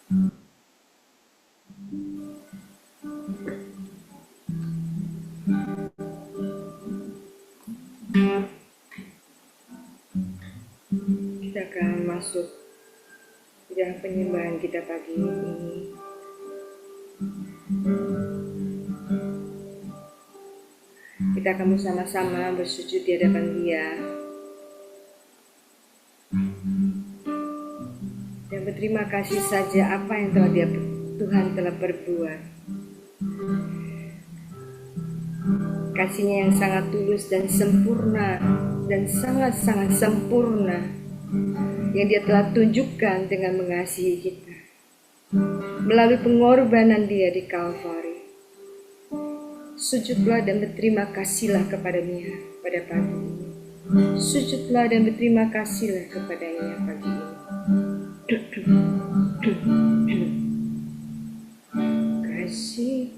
Kita akan masuk di dalam penyembahan kita pagi ini. Kita akan bersama-sama bersujud di hadapan Dia dan berterima kasih saja apa yang Tuhan telah berbuat. Kasih-Nya yang sangat tulus dan sempurna dan sangat-sangat sempurna yang Dia telah tunjukkan dengan mengasihi kita melalui pengorbanan Dia di Kalvari. Sujudlah dan berterima kasihlah kepada-Nya pada pagi ini. Sujudlah dan berterima kasihlah kepada-Nya pagi ini. Kasih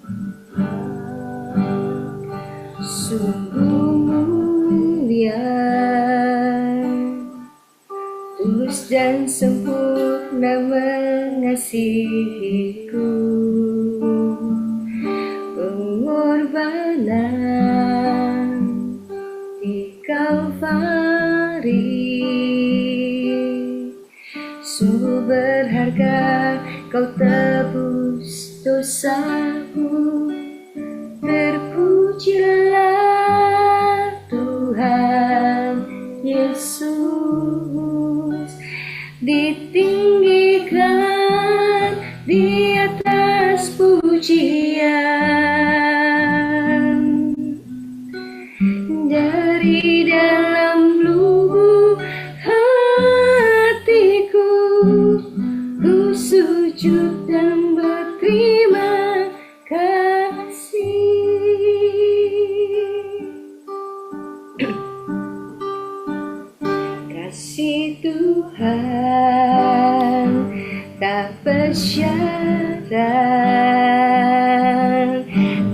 sungguh mulia, tulus dan sempurna mengasihiku. Pengorbanan di Kalvari sungguh berharga, Kau tebus dosaku. Terpujilah Tuhan Yesus, ditinggikan di atas pujian. Dari dalam lubuk hatiku, ku sujud dan berterima kasih. Kasih Tuhan tak bersyarat,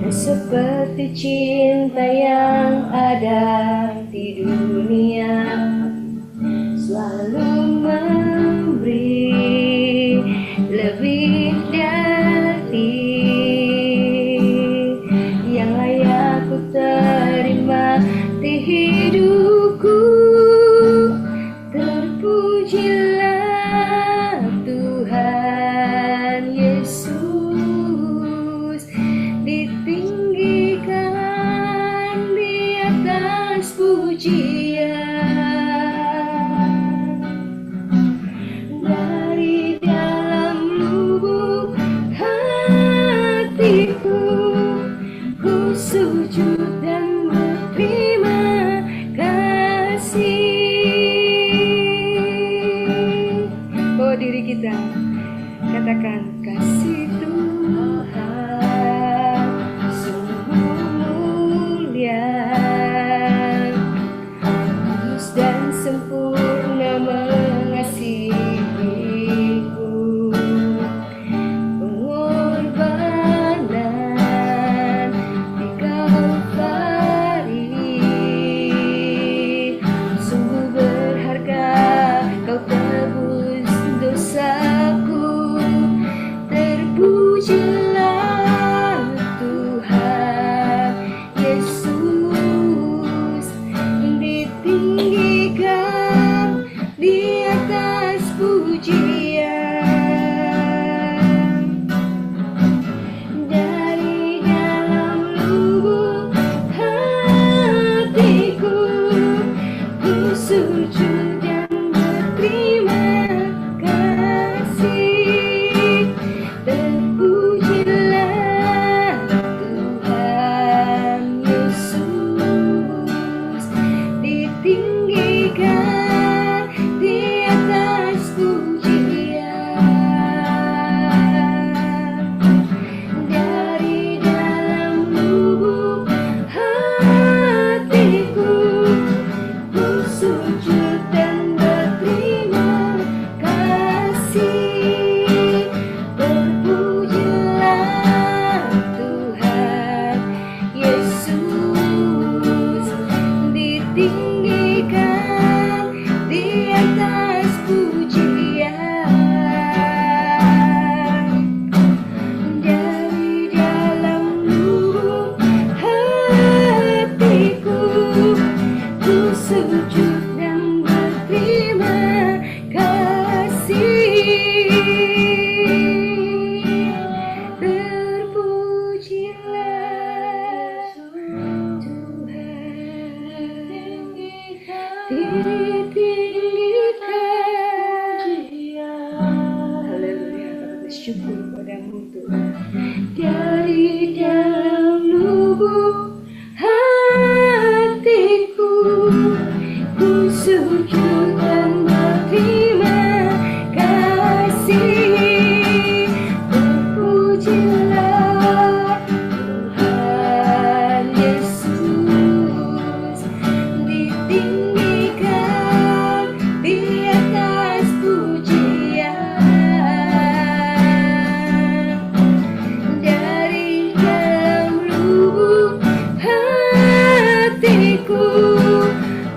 dan seperti cinta yang ada di dunia, selalu memberi lebih dari yang layak ku terima di hidupku. Terpujilah Tuhan Yesus, ditinggikan di atas pujian. Dari dalam lubuk hatiku, ku sujud dan berterima kasih. Bawa diri kita, katakan kasih Tuhan sungguh mulia, tulus dan sempurna mengasihiku. Pengorbanan di Kalvari sungguh berharga, Kau tebus dosaku. Terpujilah bersyukur padamu Tuhan. Dari dalam lubuk hatiku ku sujud dan berterima kasih. Terpujilah Tuhan Yesus, ditinggikan di atas pujian. Dari dalam lubuk hatiku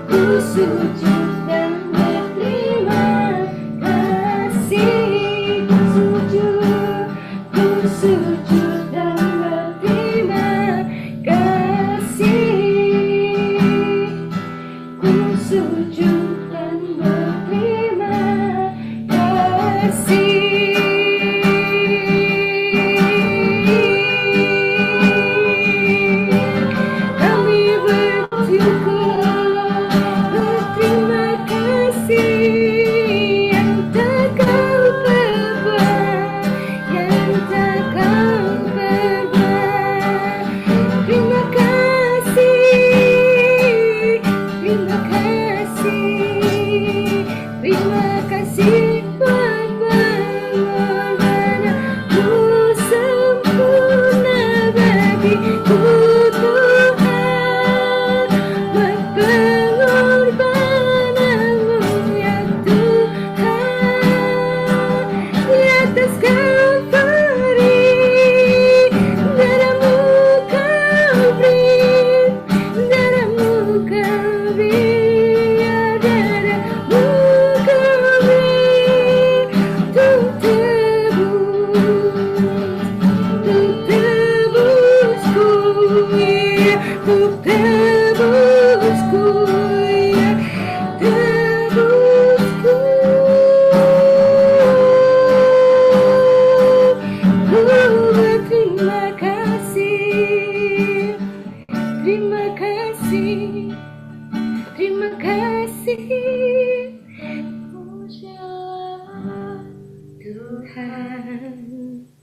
ku sujud dan berterima kasih. Ku sujud dan berterima kasih. Ku sujud dan berterima kasih. Kami bersyukur, berterima kasih yang tak kau perbuat, yang tak kau perbuat. Terima kasih, terima kasih, terima kasih buat pengorbananmu sempurna bagiku Tuhan, buat pengorbananmu ya Tuhan, di atas Kalvari darahmu kau beri, darahmu kau beri, ya darahmu kau beri untuk tebusku, untuk tebusku, ya tebusku. Ku berterima kasih, terima kasih, terima kasih. Pujilah Tuhan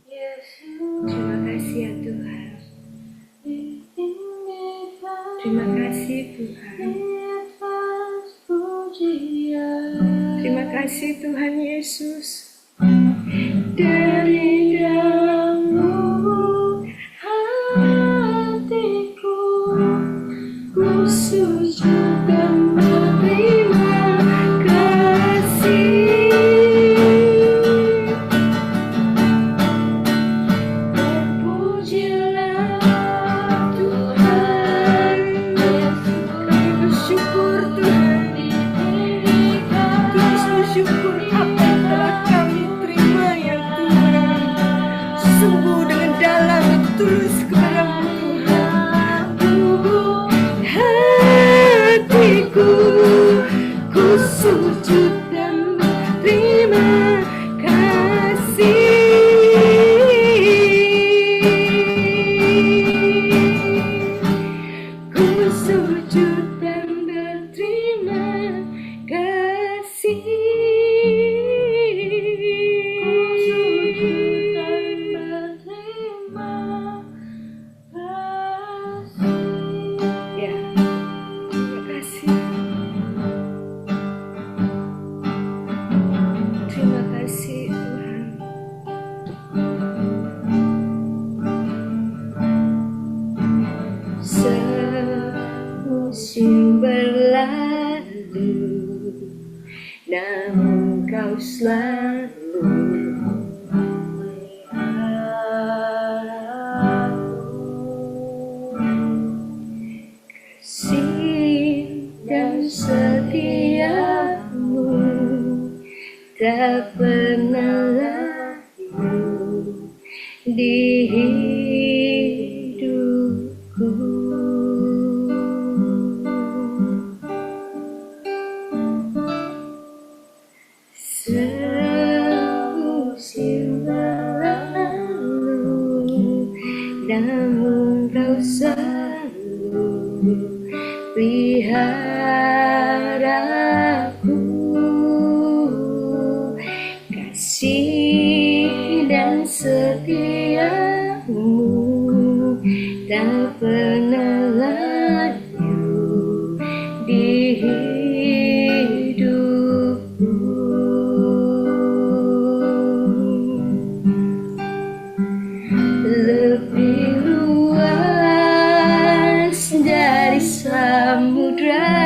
Yesus. Terima kasih ya Tuhan. Terima kasih Tuhan. Terima kasih Tuhan Yesus. Dari dalam lubuk hatiku ku sujud dan berterima kasih. Terpujilah Tuhan Yesus. Kami bersyukur Tuhan, terus bersyukur apa yang telah kami terima ya Tuhan. Sungguh dengan dalam dan tulus kepadamu Tuhan. Lubuk hatiku ku sujud dan berterima kasih. Ku sujud dan berterima kasih. Ya, terima kasih. Terima kasih Tuhan. Semusim berlalu, namun kau selalu memelihara aku. Kasih dan setiamu tak pernah layu di hidupku. Semusim berlalu, namun kau selalu pelihara aku. Kasih dan dan setiamu tak pernah layu di hidupku. Lebih luas dari samudra,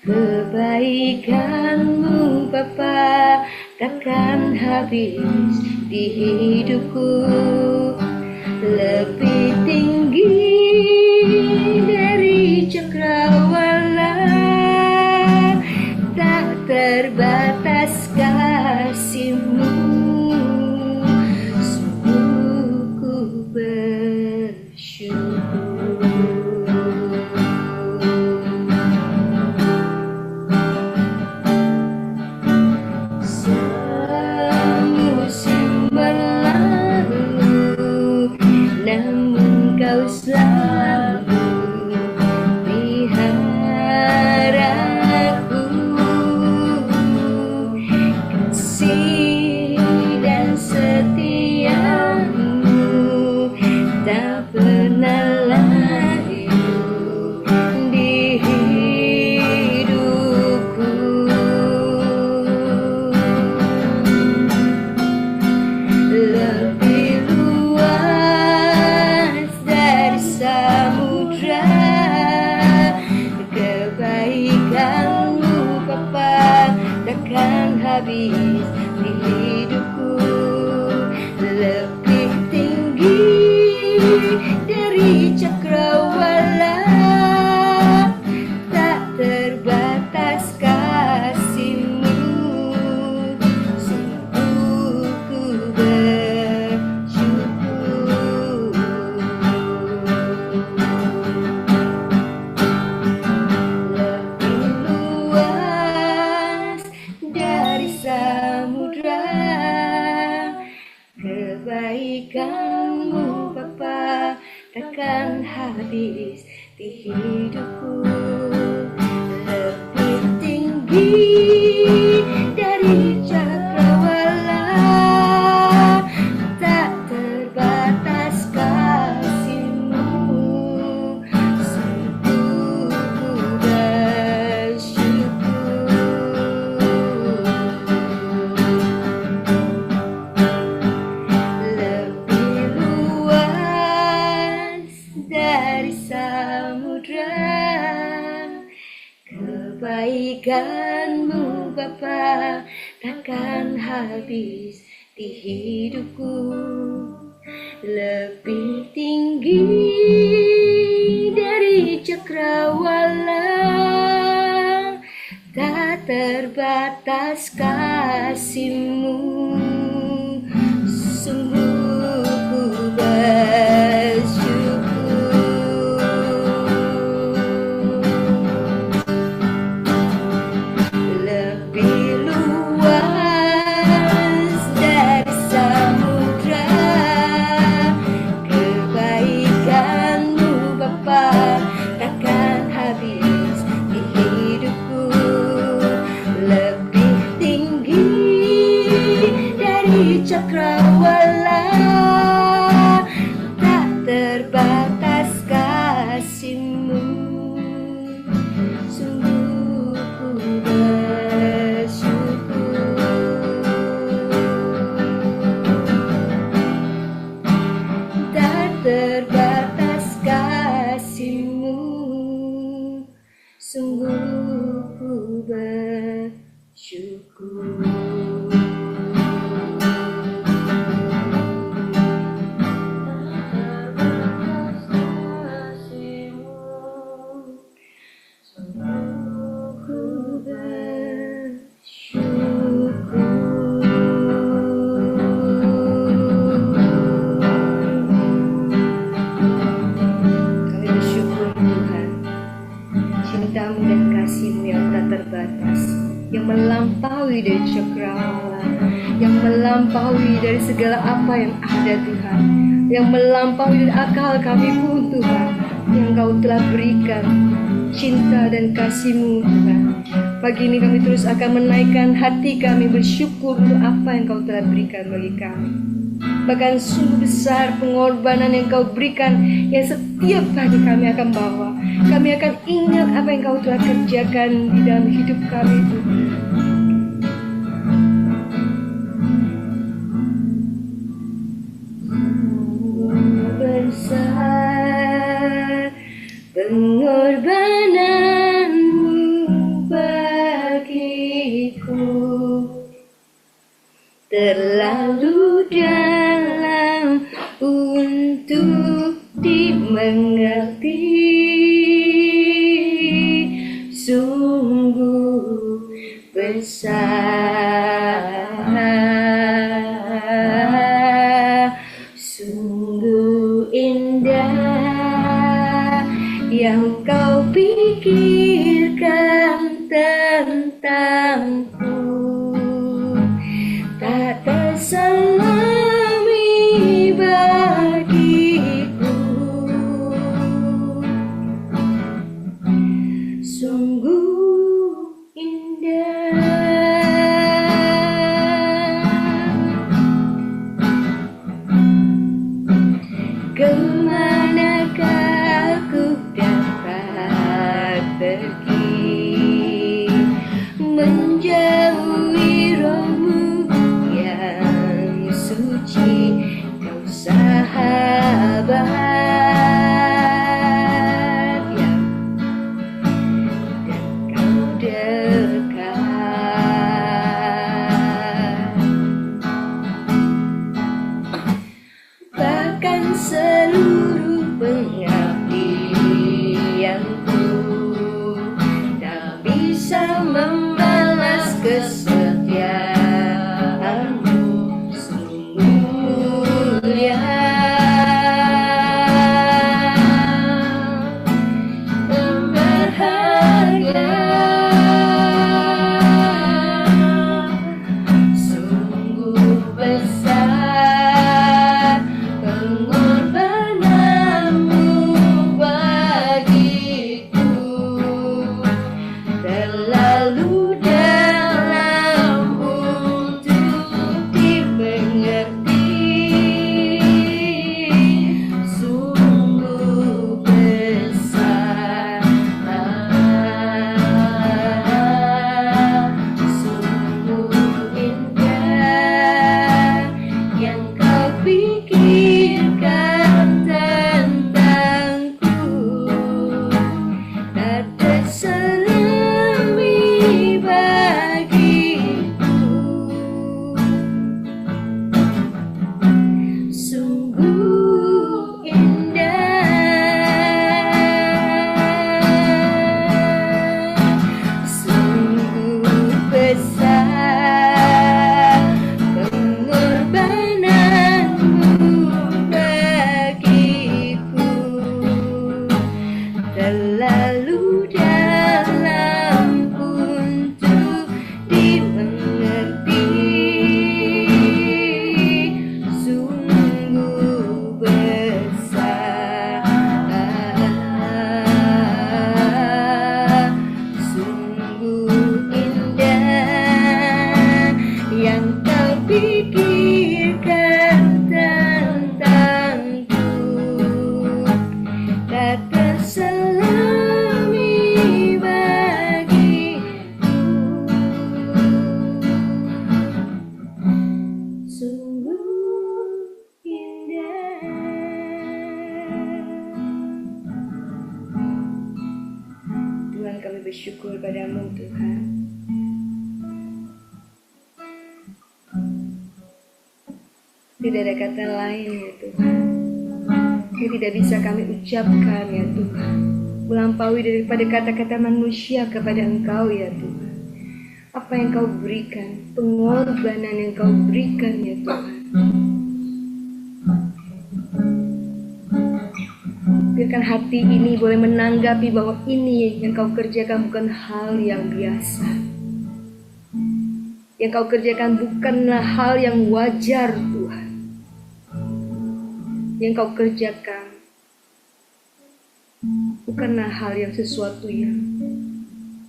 kebaikanmu Bapa takkan habis di hidupku. Lebih tinggi dari cakrawala, tak terbatas kasih-Mu. Sungguh ku bersyukur. Semusim berlalu, namun Kau selalu peliharaku. Kasih dan setiamu tak pernah layu di hidupku. Lebih luas dari samudra, kebaikan-Mu Bapa takkan habis di hidupku. Lebih tinggi dari cakrawala, tak terbatas kasih-Mu. Sungguh ku bersyukur. Lebih luas dari samudra, kebaikan-Mu Bapa takkan habis di hidupku. Lebih tinggi dari cakrawala, tak terbatas kasih-Mu. Sungguh ku bersyukur. Lebih luas dari samudra, kebaikan-Mu Bapa takkan habis di hidupku. Lebih tinggi dari cakrawala, tak terbatas kasih-Mu. Sungguh ku bersyukur. Lebih luas dari samudra, kebaikan-Mu Bapa takkan habis di hidupku. Lebih tinggi dari cakrawala, tak terbatas kasih-Mu. Sungguh ku bersyukur. Tak terbatas kasih-Mu. Sungguh ku bersyukur. Cinta-Mu dan kasih-Mu yang tak terbatas, yang melampaui dari cakrawala, yang melampaui dari segala apa yang ada Tuhan, yang melampaui dari akal kami pun Tuhan, yang Kau telah berikan cinta dan kasih-Mu Tuhan. Pagi ini kami terus akan menaikkan hati kami bersyukur untuk apa yang Kau telah berikan bagi kami. Bahkan sungguh besar pengorbanan yang Kau berikan, yang setiap pagi kami akan bawa. Kami akan ingat apa yang Kau telah kerjakan di dalam hidup kami, Tuhan. Besar pengorbananmu bagiku, terlalu dalam untuk dimengerti. Sungguh besar, sungguh indah yang Kau pikirkan tentangku, tak terselami bagiku. Sungguh indah. Kemanakah aku dapat pergi, menjauhi rohmu yang suci, Kau sahabat yang dan Kau dekat. Bahkan seluruh pengabdianku tak bisa membalas kesetiaanmu. Sungguh mulia, berharga, sungguh besar pengorbananmu bagiku, terlalu dalam untuk dimengerti. Sungguh besar, sungguh indah yang Kau pikirkan tentangku, tak terselami bagiku. Sungguh indah, sungguh besar pengorbananmu bagiku, terlalu dalam untuk dimengerti. Sungguh besar, sungguh indah yang Kau pikirkan tentangku, tak terselami bagiku. Sungguh indah. Tuhan, kami bersyukur padamu, Tuhan. Tidak ada kata lain, ya Tuhan, yang tidak bisa kami ucapkan, ya Tuhan, melampaui daripada kata-kata manusia kepada Engkau, ya Tuhan. Apa yang Kau berikan, pengorbanan yang Kau berikan, ya Tuhan. Biarkan hati ini boleh menanggapi bahwa ini yang Kau kerjakan bukan hal yang biasa. Yang Kau kerjakan bukanlah hal yang wajar, Tuhan. Yang Kau kerjakan bukanlah hal yang sesuatu yang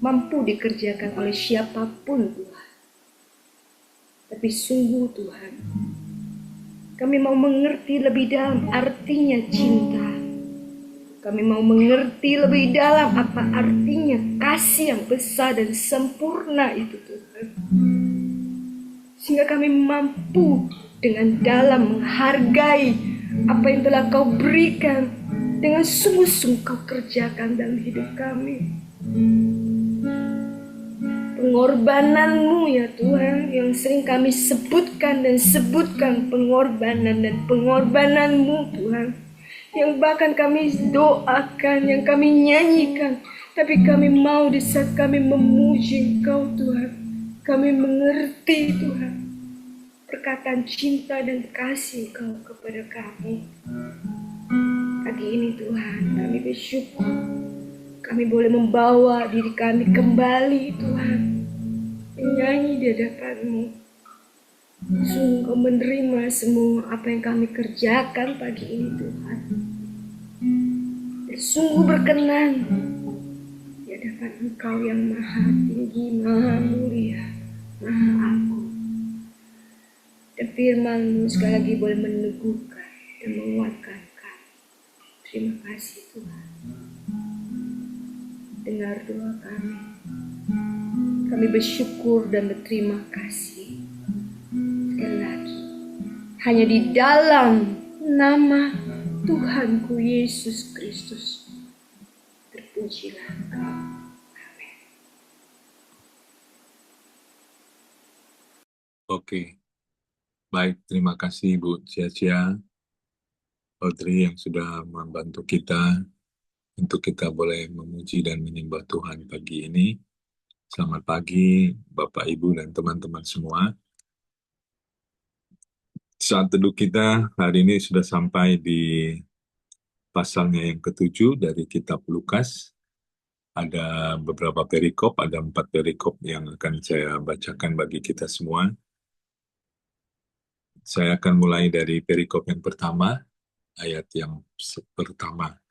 mampu dikerjakan oleh siapapun Tuhan. Tapi sungguh Tuhan, kami mau mengerti lebih dalam artinya cinta. Kami mau mengerti lebih dalam apa artinya kasih yang besar dan sempurna itu Tuhan. Sehingga kami mampu dengan dalam menghargai apa yang telah Kau berikan, dengan sungguh-sungguh Kau kerjakan dalam hidup kami. Pengorbanan-Mu ya Tuhan, yang sering kami sebutkan dan sebutkan pengorbanan dan pengorbanan-Mu Tuhan, yang bahkan kami doakan, yang kami nyanyikan. Tapi kami mau di saat kami memuji Engkau Tuhan, kami mengerti Tuhan perkataan cinta dan kasih Kau kepada kami. Pagi ini Tuhan, kami bersyukur kami boleh membawa diri kami kembali Tuhan, menyanyi di hadapan-Mu. Sungguh Kau menerima semua apa yang kami kerjakan pagi ini Tuhan. Dan sungguh berkenan di hadapan Engkau yang maha tinggi, maha mulia, maha agung. Dan firman-Mu sekali lagi boleh meneguhkan dan menguatkan kami. Terima kasih Tuhan. Dengar doa kami. Kami bersyukur dan berterima kasih. Sekali lagi, hanya di dalam nama Tuhanku Yesus Kristus, terpujilah Engkau. Amin. Oke, baik, terima kasih Bu Cia-Cia, Audrey yang sudah membantu kita untuk kita boleh memuji dan menyembah Tuhan pagi ini. Selamat pagi Bapak, Ibu, dan teman-teman semua. Saat teduh kita hari ini sudah sampai di pasalnya yang ke-7 dari kitab Lukas. Ada beberapa perikop, ada 4 perikop yang akan saya bacakan bagi kita semua. Saya akan mulai dari perikop yang pertama, ayat yang pertama.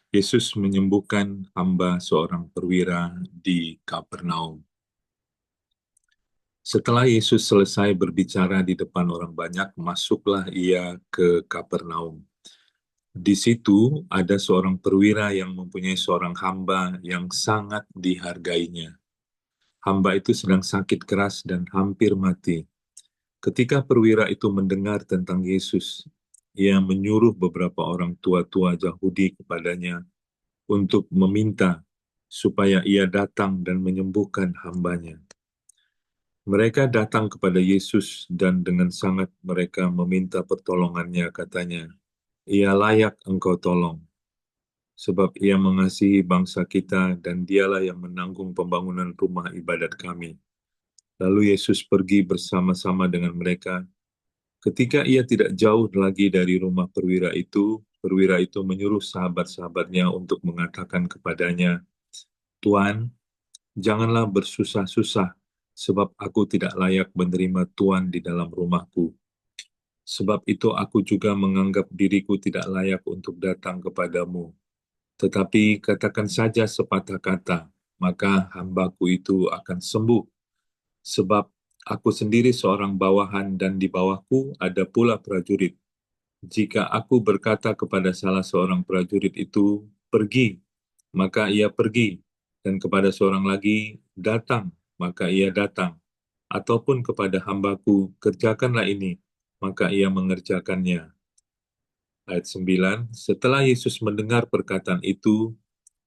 Yesus menyembuhkan hamba seorang perwira di Kapernaum. Setelah Yesus selesai berbicara di depan orang banyak, masuklah ia ke Kapernaum. Di situ ada seorang perwira yang mempunyai seorang hamba yang sangat dihargainya. Hamba itu sedang sakit keras dan hampir mati. Ketika perwira itu mendengar tentang Yesus, ia menyuruh beberapa orang tua-tua Yahudi kepadanya untuk meminta supaya ia datang dan menyembuhkan hambanya. Mereka datang kepada Yesus dan dengan sangat mereka meminta pertolongannya, katanya, ia layak engkau tolong, sebab ia mengasihi bangsa kita dan dialah yang menanggung pembangunan rumah ibadat kami. Lalu Yesus pergi bersama-sama dengan mereka. Ketika ia tidak jauh lagi dari rumah perwira itu menyuruh sahabat-sahabatnya untuk mengatakan kepadanya, Tuan, janganlah bersusah-susah, sebab aku tidak layak menerima Tuan di dalam rumahku. Sebab itu aku juga menganggap diriku tidak layak untuk datang kepadamu. Tetapi katakan saja sepatah kata, maka hambaku itu akan sembuh. Sebab aku sendiri seorang bawahan dan di bawahku ada pula prajurit. Jika aku berkata kepada salah seorang prajurit itu, pergi, maka ia pergi. Dan kepada seorang lagi, datang, maka ia datang. Ataupun kepada hambaku, kerjakanlah ini, maka ia mengerjakannya. Ayat 9, setelah Yesus mendengar perkataan itu,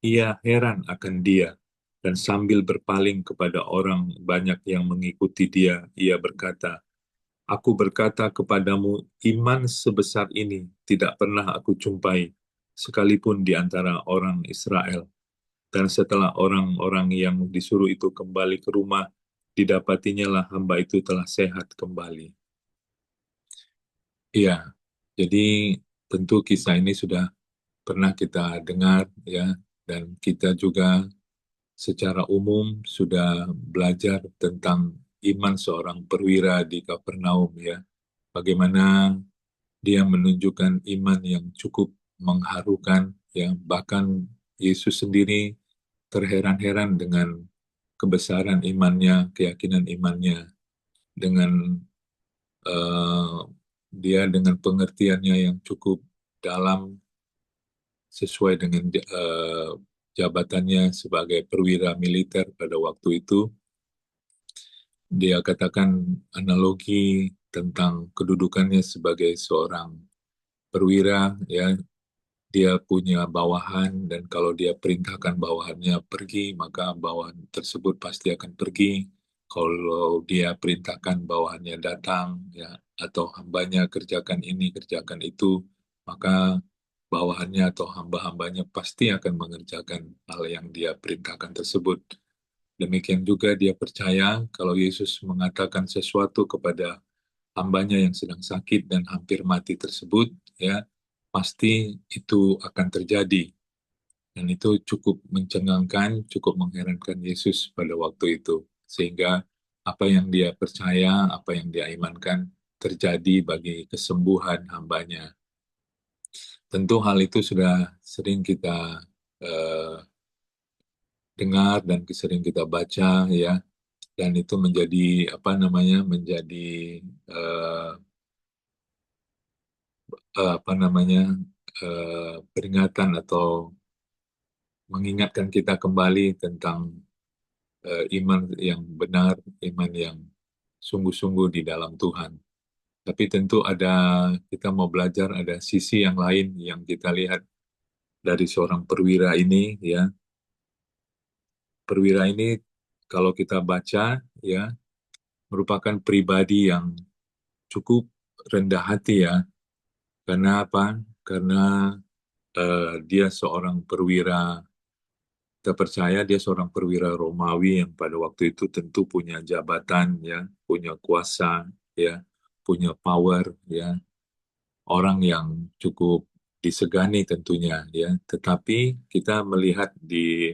ia heran akan dia. Dan sambil berpaling kepada orang banyak yang mengikuti dia, ia berkata, Aku berkata kepadamu, iman sebesar ini tidak pernah aku jumpai, sekalipun di antara orang Israel. Dan setelah orang-orang yang disuruh itu kembali ke rumah, didapatinya lah hamba itu telah sehat kembali. Iya, jadi tentu kisah ini sudah pernah kita dengar, ya, dan kita juga secara umum sudah belajar tentang iman seorang perwira di Kapernaum, ya. Bagaimana dia menunjukkan iman yang cukup mengharukan, ya. Bahkan Yesus sendiri terheran-heran dengan kebesaran imannya, keyakinan imannya, dengan eh, dia dengan pengertiannya yang cukup dalam sesuai dengan jabatannya sebagai perwira militer pada waktu itu. Dia katakan analogi tentang kedudukannya sebagai seorang perwira, ya, dia punya bawahan, dan kalau dia perintahkan bawahannya pergi, maka bawahan tersebut pasti akan pergi. Kalau dia perintahkan bawahannya datang, ya, atau hambanya kerjakan ini, kerjakan itu, maka bawahannya atau hamba-hambanya pasti akan mengerjakan hal yang dia perintahkan tersebut. Demikian juga dia percaya kalau Yesus mengatakan sesuatu kepada hambanya yang sedang sakit dan hampir mati tersebut, ya, pasti itu akan terjadi. Dan itu cukup mencengangkan, cukup mengherankan Yesus pada waktu itu. Sehingga apa yang dia percaya, apa yang dia imankan, terjadi bagi kesembuhan hambanya. Tentu hal itu sudah sering kita eh, dengar dan sering kita baca, ya, dan itu menjadi apa namanya, menjadi eh, apa namanya, peringatan atau mengingatkan kita kembali tentang iman yang benar, iman yang sungguh-sungguh di dalam Tuhan. Tapi tentu kita mau belajar, ada sisi yang lain yang kita lihat dari seorang perwira ini, ya. Perwira ini kalau kita baca, ya, merupakan pribadi yang cukup rendah hati, ya. Karena apa? Karena dia seorang perwira. Kita percaya dia seorang perwira Romawi yang pada waktu itu tentu punya jabatan, ya, punya kuasa, ya, punya power, ya, orang yang cukup disegani tentunya, ya. Tetapi kita melihat di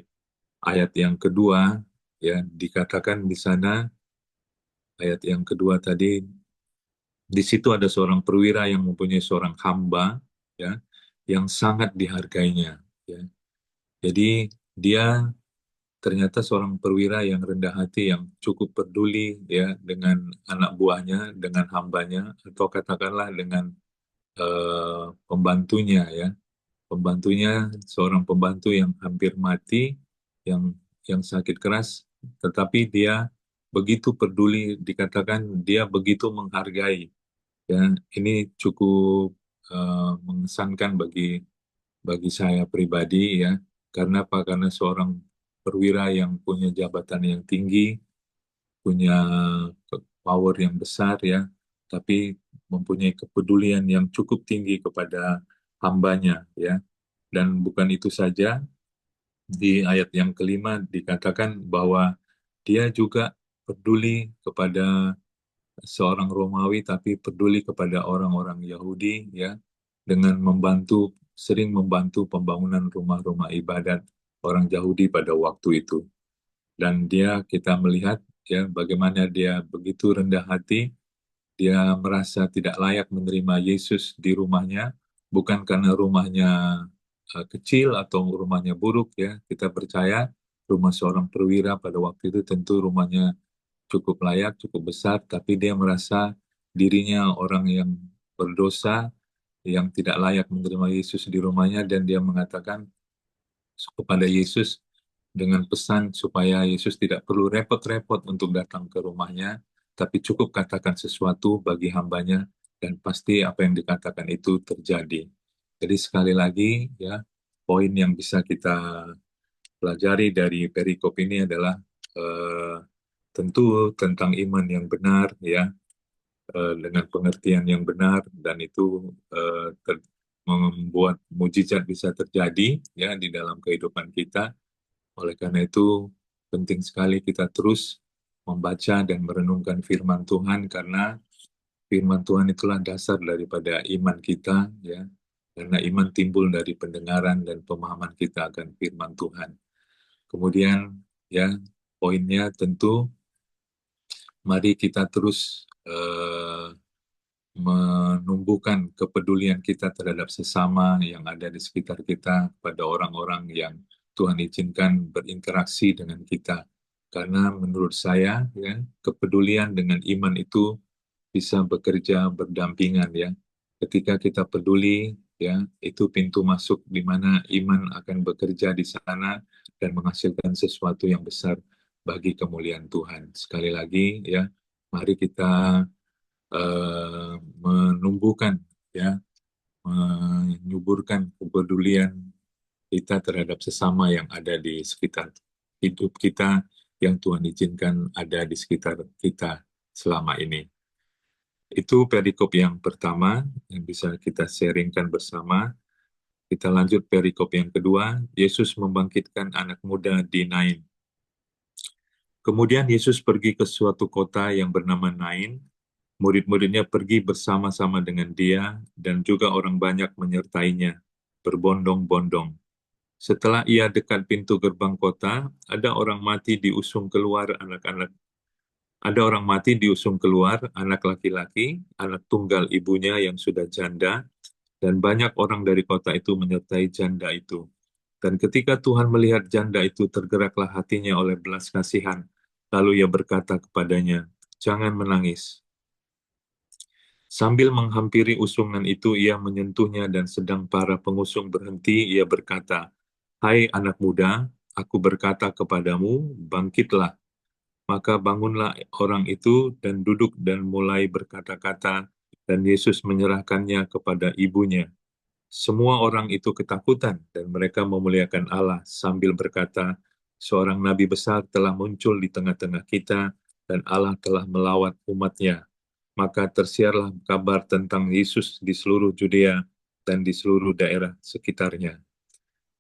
ayat yang kedua, ya, dikatakan di sana, ayat yang kedua tadi, di situ ada seorang perwira yang mempunyai seorang hamba, ya, yang sangat dihargainya, ya. Jadi dia ternyata seorang perwira yang rendah hati, yang cukup peduli, ya, dengan anak buahnya, dengan hambanya, atau katakanlah dengan pembantunya, ya. Pembantunya seorang pembantu yang hampir mati, yang sakit keras, tetapi dia begitu peduli, dikatakan dia begitu menghargai. Ya, ini cukup mengesankan bagi saya pribadi, ya. Karena apa? Karena seorang perwira yang punya jabatan yang tinggi, punya power yang besar, ya, tapi mempunyai kepedulian yang cukup tinggi kepada hambanya, ya. Dan bukan itu saja, di ayat yang kelima dikatakan bahwa dia juga peduli kepada seorang Romawi, tapi peduli kepada orang-orang Yahudi, ya, dengan sering membantu pembangunan rumah-rumah ibadat orang Yahudi pada waktu itu. Dan kita melihat, ya, bagaimana dia begitu rendah hati, dia merasa tidak layak menerima Yesus di rumahnya, bukan karena rumahnya kecil atau rumahnya buruk, ya. Kita percaya rumah seorang perwira pada waktu itu tentu rumahnya cukup layak, cukup besar, tapi dia merasa dirinya orang yang berdosa, yang tidak layak menerima Yesus di rumahnya, dan dia mengatakan kepada Yesus dengan pesan supaya Yesus tidak perlu repot-repot untuk datang ke rumahnya, tapi cukup katakan sesuatu bagi hambanya, dan pasti apa yang dikatakan itu terjadi. Jadi sekali lagi, ya, poin yang bisa kita pelajari dari perikop ini adalah eh, tentu tentang iman yang benar, ya, dengan pengertian yang benar, dan itu membuat mujizat bisa terjadi, ya, di dalam kehidupan kita. Oleh karena itu penting sekali kita terus membaca dan merenungkan firman Tuhan, karena firman Tuhan itulah dasar daripada iman kita, ya. Karena iman timbul dari pendengaran dan pemahaman kita akan firman Tuhan. Kemudian, ya, poinnya tentu mari kita terus menumbuhkan kepedulian kita terhadap sesama yang ada di sekitar kita, pada orang-orang yang Tuhan izinkan berinteraksi dengan kita. Karena menurut saya, ya, kepedulian dengan iman itu bisa bekerja berdampingan, ya. Ketika kita peduli, ya, itu pintu masuk di mana iman akan bekerja di sana dan menghasilkan sesuatu yang besar bagi kemuliaan Tuhan. Sekali lagi, ya, mari kita menumbuhkan, ya, menyuburkan kepedulian kita terhadap sesama yang ada di sekitar hidup kita, yang Tuhan izinkan ada di sekitar kita selama ini. Itu perikop yang pertama yang bisa kita sharingkan bersama. Kita lanjut perikop yang kedua, Yesus membangkitkan anak muda di Nain. Kemudian Yesus pergi ke suatu kota yang bernama Nain. Murid-muridnya pergi bersama-sama dengan dia, dan juga orang banyak menyertainya, berbondong-bondong. Setelah ia dekat pintu gerbang kota, ada orang mati diusung keluar, anak laki-laki, anak tunggal ibunya yang sudah janda, dan banyak orang dari kota itu menyertai janda itu. Dan ketika Tuhan melihat janda itu, tergeraklah hatinya oleh belas kasihan. Lalu ia berkata kepadanya, "Jangan menangis." Sambil menghampiri usungan itu, ia menyentuhnya, dan sedang para pengusung berhenti, ia berkata, "Hai anak muda, aku berkata kepadamu, bangkitlah." Maka bangunlah orang itu dan duduk dan mulai berkata-kata, dan Yesus menyerahkannya kepada ibunya. Semua orang itu ketakutan, dan mereka memuliakan Allah sambil berkata, "Seorang nabi besar telah muncul di tengah-tengah kita, dan Allah telah melawat umatnya." Maka tersiarlah kabar tentang Yesus di seluruh Judea dan di seluruh daerah sekitarnya.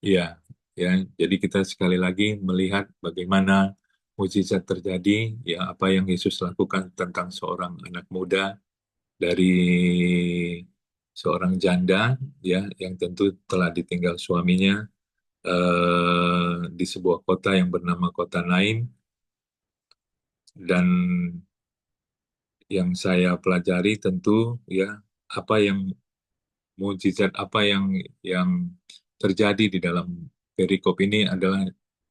Ya, ya. Jadi kita sekali lagi melihat bagaimana mujizat terjadi, ya, apa yang Yesus lakukan tentang seorang anak muda dari seorang janda, ya, yang tentu telah ditinggal suaminya di sebuah kota yang bernama Kota Nain. Dan yang saya pelajari tentu, ya, apa yang mujizat apa yang terjadi di dalam perikop ini adalah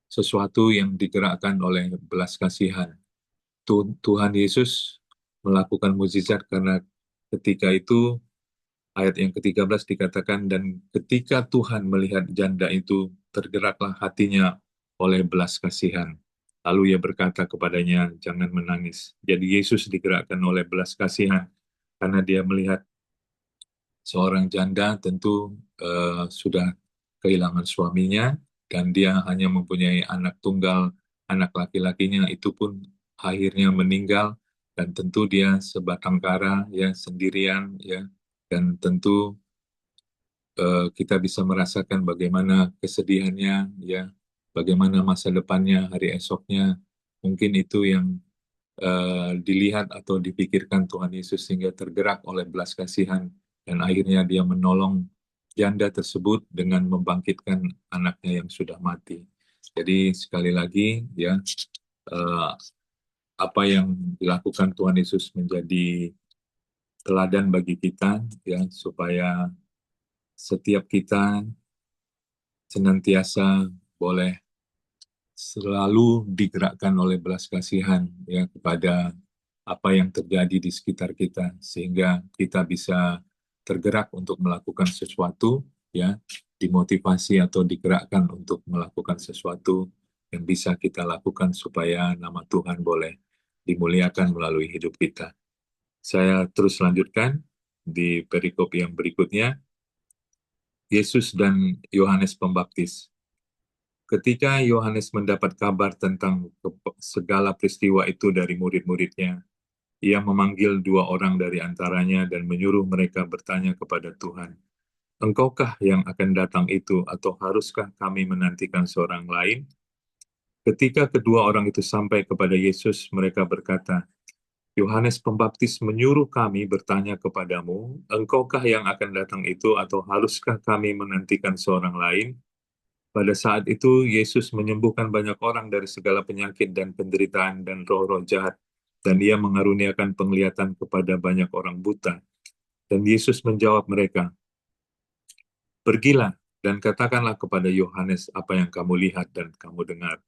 sesuatu yang digerakkan oleh belas kasihan. Tuhan Yesus melakukan mujizat karena ketika itu, ayat yang ke-13 dikatakan, dan ketika Tuhan melihat janda itu, tergeraklah hatinya oleh belas kasihan. Lalu ia berkata kepadanya, "Jangan menangis." Jadi Yesus digerakkan oleh belas kasihan karena dia melihat seorang janda tentu sudah kehilangan suaminya, dan dia hanya mempunyai anak tunggal, anak laki-lakinya itu pun akhirnya meninggal, dan tentu dia sebatang kara, ya, sendirian, ya, dan tentu kita bisa merasakan bagaimana kesedihannya, ya, bagaimana masa depannya, hari esoknya. Mungkin itu yang dilihat atau dipikirkan Tuhan Yesus sehingga tergerak oleh belas kasihan, dan akhirnya dia menolong janda tersebut dengan membangkitkan anaknya yang sudah mati. Jadi sekali lagi, ya, eh, apa yang dilakukan Tuhan Yesus menjadi teladan bagi kita, ya, supaya setiap kita senantiasa boleh selalu digerakkan oleh belas kasihan, ya, kepada apa yang terjadi di sekitar kita, sehingga kita bisa tergerak untuk melakukan sesuatu, ya, dimotivasi atau digerakkan untuk melakukan sesuatu yang bisa kita lakukan supaya nama Tuhan boleh dimuliakan melalui hidup kita. Saya terus lanjutkan di perikop yang berikutnya, Yesus dan Yohanes Pembaptis. Ketika Yohanes mendapat kabar tentang segala peristiwa itu dari murid-muridnya, ia memanggil dua orang dari antaranya dan menyuruh mereka bertanya kepada Tuhan, "Engkaukah yang akan datang itu, atau haruskah kami menantikan seorang lain?" Ketika kedua orang itu sampai kepada Yesus, mereka berkata, "Yohanes Pembaptis menyuruh kami bertanya kepadamu, engkaukah yang akan datang itu, atau haruskah kami menantikan seorang lain?" Pada saat itu, Yesus menyembuhkan banyak orang dari segala penyakit dan penderitaan dan roh-roh jahat, dan ia mengaruniakan penglihatan kepada banyak orang buta. Dan Yesus menjawab mereka, "Pergilah dan katakanlah kepada Yohanes apa yang kamu lihat dan kamu dengar.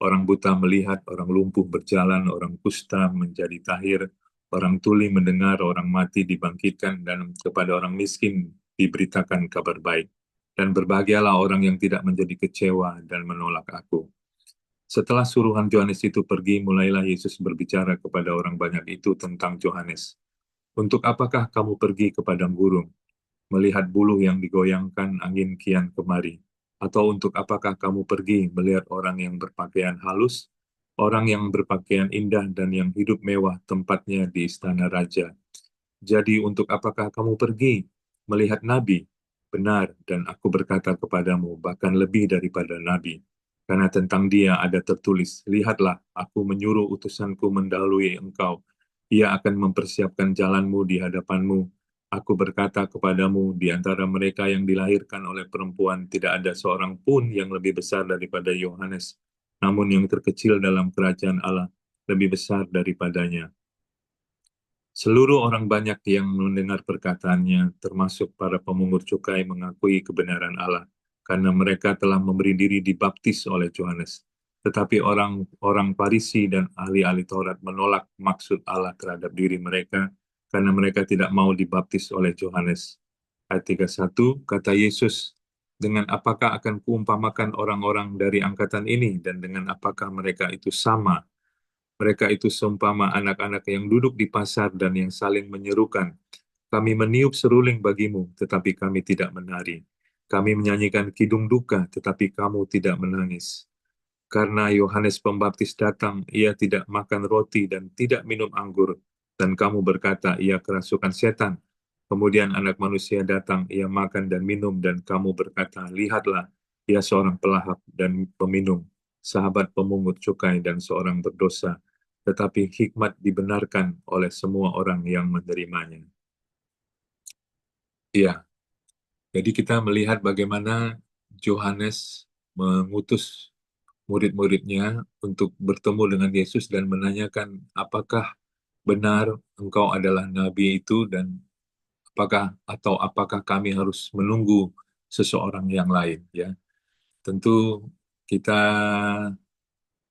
orang buta melihat, orang lumpuh berjalan, orang kusta menjadi tahir, orang tuli mendengar, orang mati dibangkitkan, dan kepada orang miskin diberitakan kabar baik. Dan berbahagialah orang yang tidak menjadi kecewa dan menolak aku. Setelah suruhan Yohanes itu pergi, mulailah Yesus berbicara kepada orang banyak itu tentang Yohanes. Untuk apakah kamu pergi ke padang gurun, melihat buluh yang digoyangkan angin kian kemari? Atau untuk apakah kamu pergi melihat orang yang berpakaian halus, orang yang berpakaian indah dan yang hidup mewah tempatnya di istana raja? Jadi untuk apakah kamu pergi melihat nabi? Benar, dan aku berkata kepadamu, bahkan lebih daripada nabi. Karena tentang dia ada tertulis, lihatlah, aku menyuruh utusanku mendahului engkau. Ia akan mempersiapkan jalanmu di hadapanmu. Aku berkata kepadamu, di antara mereka yang dilahirkan oleh perempuan, tidak ada seorang pun yang lebih besar daripada Yohanes. Namun yang terkecil dalam kerajaan Allah lebih besar daripadanya. Seluruh orang banyak yang mendengar perkataannya, termasuk para pemungut cukai, mengakui kebenaran Allah, karena mereka telah memberi diri dibaptis oleh Yohanes. Tetapi orang-orang Farisi dan ahli-ahli Taurat menolak maksud Allah terhadap diri mereka, karena mereka tidak mau dibaptis oleh Yohanes. Ayat 31, kata Yesus, dengan apakah akan kuumpamakan orang-orang dari angkatan ini, dan dengan apakah mereka itu sama? Mereka itu seumpama anak-anak yang duduk di pasar dan yang saling menyerukan, kami meniup seruling bagimu, tetapi kami tidak menari. Kami menyanyikan kidung duka, tetapi kamu tidak menangis. Karena Yohanes Pembaptis datang, ia tidak makan roti dan tidak minum anggur, dan kamu berkata, ia kerasukan setan. Kemudian anak manusia datang, ia makan dan minum, dan kamu berkata, lihatlah, ia seorang pelahap dan peminum, sahabat pemungut cukai dan seorang berdosa. Tetapi hikmat dibenarkan oleh semua orang yang menerimanya. Iya, jadi kita melihat bagaimana Yohanes mengutus murid-muridnya untuk bertemu dengan Yesus dan menanyakan apakah benar engkau adalah nabi itu dan apakah kami harus menunggu seseorang yang lain, ya. Tentu kita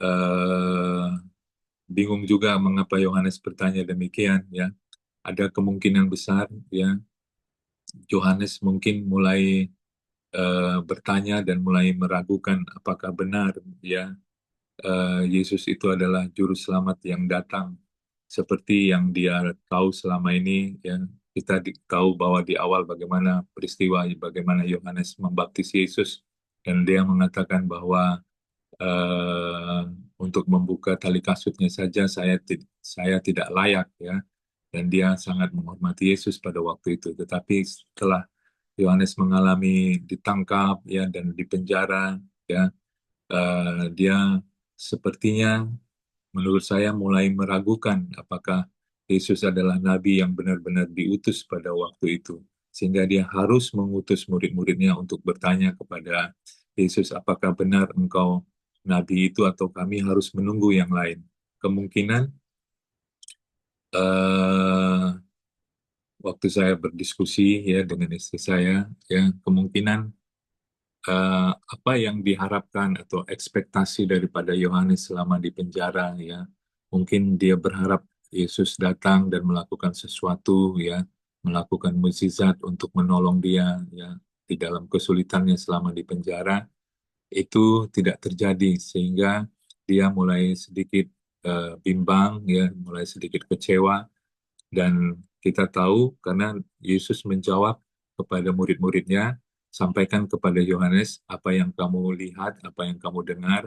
eh, bingung juga mengapa Yohanes bertanya demikian, ya. Ada kemungkinan besar, ya, Yohanes mungkin mulai bertanya dan mulai meragukan apakah benar, ya, Yesus itu adalah juru selamat yang datang seperti yang dia tahu selama ini, ya. Kita tahu bahwa di awal bagaimana peristiwa, bagaimana Yohanes membaptis Yesus dan dia mengatakan bahwa eh, untuk membuka tali kasutnya saja saya tidak layak, ya, dan dia sangat menghormati Yesus pada waktu itu. Tetapi setelah Yohanes mengalami ditangkap, ya, dan dipenjara, ya, dia sepertinya menurut saya mulai meragukan apakah Yesus adalah nabi yang benar-benar diutus pada waktu itu. Sehingga dia harus mengutus murid-muridnya untuk bertanya kepada Yesus, apakah benar engkau nabi itu atau kami harus menunggu yang lain. Kemungkinan eh, waktu saya berdiskusi, ya, dengan istri saya, ya, kemungkinan apa yang diharapkan atau ekspektasi daripada Yohanes selama di penjara, ya, mungkin dia berharap Yesus datang dan melakukan sesuatu, ya, melakukan mukjizat untuk menolong dia, ya, di dalam kesulitannya selama di penjara. Itu tidak terjadi sehingga dia mulai sedikit bimbang, ya, mulai sedikit kecewa. Dan kita tahu karena Yesus menjawab kepada murid-muridnya, sampaikan kepada Yohanes apa yang kamu lihat, apa yang kamu dengar,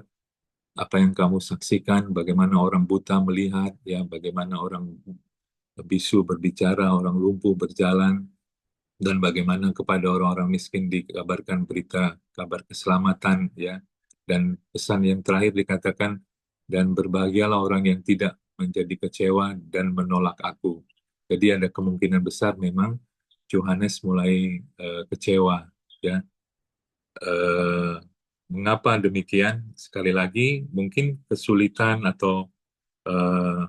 apa yang kamu saksikan, bagaimana orang buta melihat, ya, bagaimana orang bisu berbicara, orang lumpuh berjalan, dan bagaimana kepada orang-orang miskin dikabarkan berita kabar keselamatan, ya. Dan pesan yang terakhir dikatakan, dan berbahagialah orang yang tidak menjadi kecewa dan menolak aku. Jadi ada kemungkinan besar memang Yohanes mulai kecewa, ya. Eh, Mengapa demikian? Sekali lagi, mungkin kesulitan atau eh,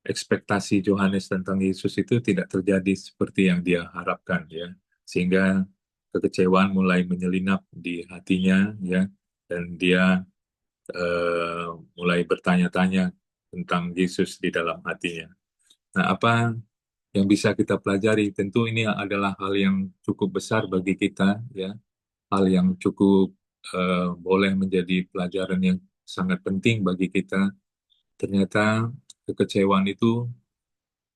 ekspektasi Yohanes tentang Yesus itu tidak terjadi seperti yang dia harapkan, ya. Sehingga kekecewaan mulai menyelinap di hatinya, ya, dan dia mulai bertanya-tanya tentang Yesus di dalam hatinya. Nah, apa yang bisa kita pelajari? Tentu ini adalah hal yang cukup besar bagi kita, ya, hal yang cukup boleh menjadi pelajaran yang sangat penting bagi kita. Ternyata kekecewaan itu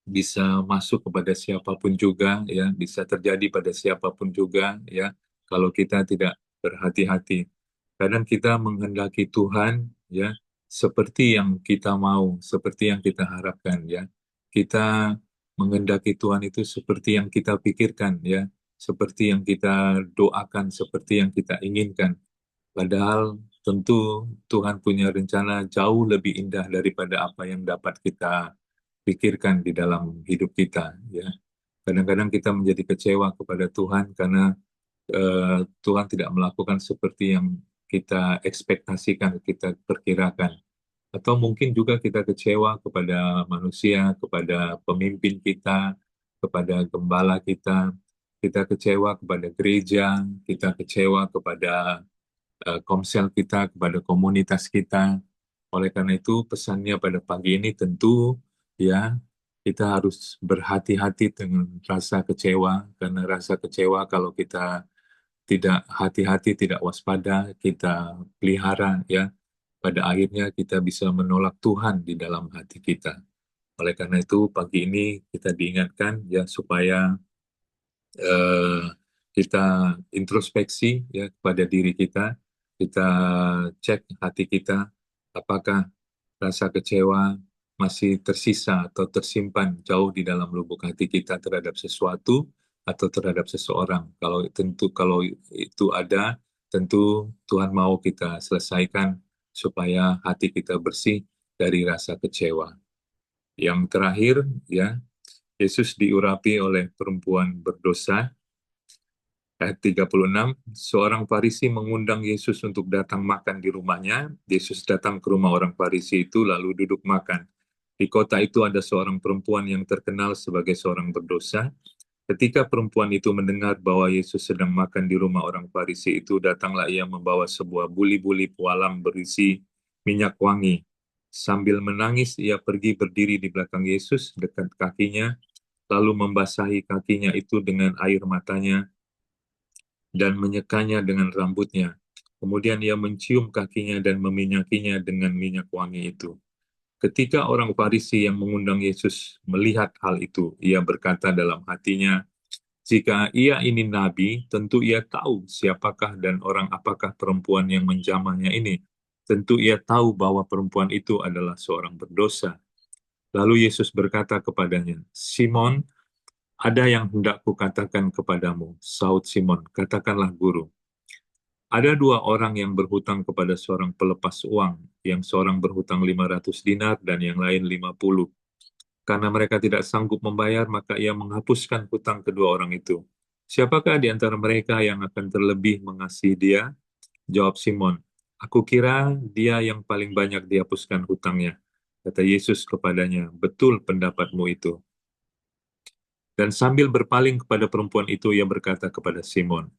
bisa masuk kepada siapapun juga, ya, bisa terjadi pada siapapun juga, ya, kalau kita tidak berhati-hati. Kadang kita menghendaki Tuhan, ya, seperti yang kita mau, seperti yang kita harapkan, ya. Kita menghendaki Tuhan itu seperti yang kita pikirkan, ya, seperti yang kita doakan, seperti yang kita inginkan. Padahal tentu Tuhan punya rencana jauh lebih indah daripada apa yang dapat kita pikirkan di dalam hidup kita, ya. Kadang-kadang kita menjadi kecewa kepada Tuhan karena Tuhan tidak melakukan seperti yang kita ekspektasikan, kita perkirakan. Atau mungkin juga kita kecewa kepada manusia, kepada pemimpin kita, kepada gembala kita kecewa kepada gereja, kita kecewa kepada komsel kita, kepada komunitas kita. Oleh karena itu, pesannya pada pagi ini tentu, ya, kita harus berhati-hati dengan rasa kecewa, karena rasa kecewa kalau kita tidak hati-hati, tidak waspada, kita pelihara, ya, pada akhirnya kita bisa menolak Tuhan di dalam hati kita. Oleh karena itu, pagi ini kita diingatkan, ya, supaya eh, kita introspeksi, ya, kepada diri kita cek hati kita, apakah rasa kecewa masih tersisa atau tersimpan jauh di dalam lubuk hati kita terhadap sesuatu atau terhadap seseorang. Kalau itu ada, tentu Tuhan mau kita selesaikan supaya hati kita bersih dari rasa kecewa. Yang terakhir, ya, Yesus diurapi oleh perempuan berdosa. Ayat 36, seorang Farisi mengundang Yesus untuk datang makan di rumahnya. Yesus datang ke rumah orang Farisi itu lalu duduk makan. Di kota itu ada seorang perempuan yang terkenal sebagai seorang berdosa. Ketika perempuan itu mendengar bahwa Yesus sedang makan di rumah orang Farisi itu, datanglah ia membawa sebuah buli-buli pualam berisi minyak wangi. Sambil menangis, ia pergi berdiri di belakang Yesus dekat kakinya, lalu membasahi kakinya itu dengan air matanya, dan menyekanya dengan rambutnya. Kemudian ia mencium kakinya dan meminyakinya dengan minyak wangi itu. Ketika orang Farisi yang mengundang Yesus melihat hal itu, ia berkata dalam hatinya, jika ia ini nabi, tentu ia tahu siapakah dan orang apakah perempuan yang menjamahnya ini. Tentu ia tahu bahwa perempuan itu adalah seorang berdosa. Lalu Yesus berkata kepadanya, Simon, ada yang hendak kukatakan kepadamu. Sahut Simon, katakanlah guru. Ada dua orang yang berhutang kepada seorang pelepas uang, yang seorang berhutang 500 dinar dan yang lain 50. Karena mereka tidak sanggup membayar, maka ia menghapuskan hutang kedua orang itu. Siapakah di antara mereka yang akan terlebih mengasihi dia? Jawab Simon, aku kira dia yang paling banyak dihapuskan hutangnya. Kata Yesus kepadanya, betul pendapatmu itu. Dan sambil berpaling kepada perempuan itu, ia berkata kepada Simon,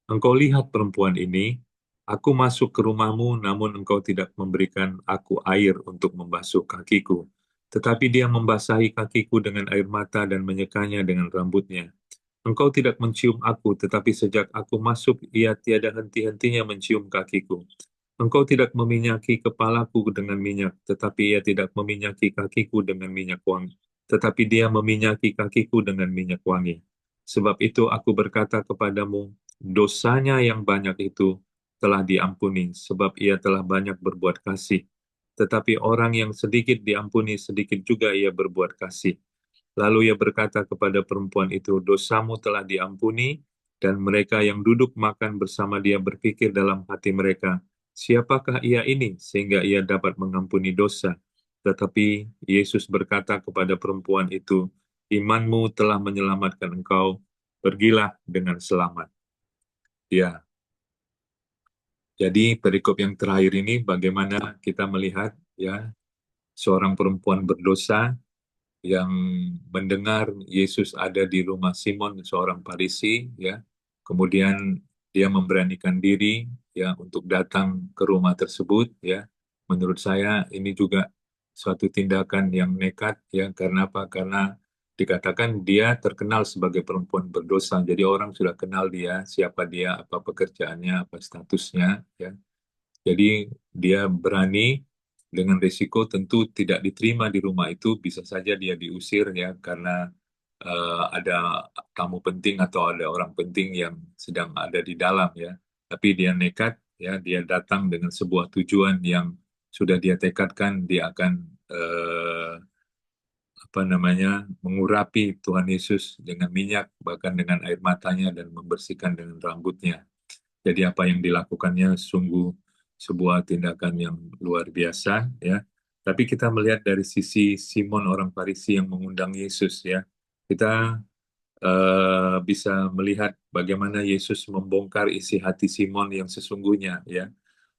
engkau lihat perempuan ini, aku masuk ke rumahmu, namun engkau tidak memberikan aku air untuk membasuh kakiku. Tetapi dia membasahi kakiku dengan air mata dan menyekanya dengan rambutnya. Engkau tidak mencium aku, tetapi sejak aku masuk, ia tiada henti-hentinya mencium kakiku. Engkau tidak meminyaki kepalaku dengan minyak, tetapi ia tidak meminyaki kakiku dengan minyak wangi. Tetapi dia meminyaki kakiku dengan minyak wangi. Sebab itu aku berkata kepadamu, dosanya yang banyak itu telah diampuni, sebab ia telah banyak berbuat kasih. Tetapi orang yang sedikit diampuni, sedikit juga ia berbuat kasih. Lalu ia berkata kepada perempuan itu, dosamu telah diampuni, dan mereka yang duduk makan bersama dia berpikir dalam hati mereka, siapakah ia ini sehingga ia dapat mengampuni dosa? Tetapi Yesus berkata kepada perempuan itu, imanmu telah menyelamatkan engkau, pergilah dengan selamat. Ya, jadi perikop yang terakhir ini bagaimana kita melihat, ya, seorang perempuan berdosa yang mendengar Yesus ada di rumah Simon, seorang Farisi, ya. Kemudian dia memberanikan diri, ya, untuk datang ke rumah tersebut, ya. menurut saya ini juga suatu tindakan yang nekat ya. Karena apa? Karena dikatakan dia terkenal sebagai perempuan berdosa. Jadi orang sudah kenal dia, siapa dia, apa pekerjaannya, apa statusnya ya. Jadi dia berani dengan risiko tentu tidak diterima di rumah itu, bisa saja dia diusir ya karena ada tamu penting atau ada orang penting yang sedang ada di dalam ya. Tapi dia nekat ya, dia datang dengan sebuah tujuan yang sudah dia tekadkan dia akan eh, apa namanya mengurapi Tuhan Yesus dengan minyak bahkan dengan air matanya dan membersihkan dengan rambutnya. Jadi apa yang dilakukannya sungguh sebuah tindakan yang luar biasa ya. Tapi kita melihat dari sisi Simon orang Farisi yang mengundang Yesus ya. Kita bisa melihat bagaimana Yesus membongkar isi hati Simon yang sesungguhnya ya.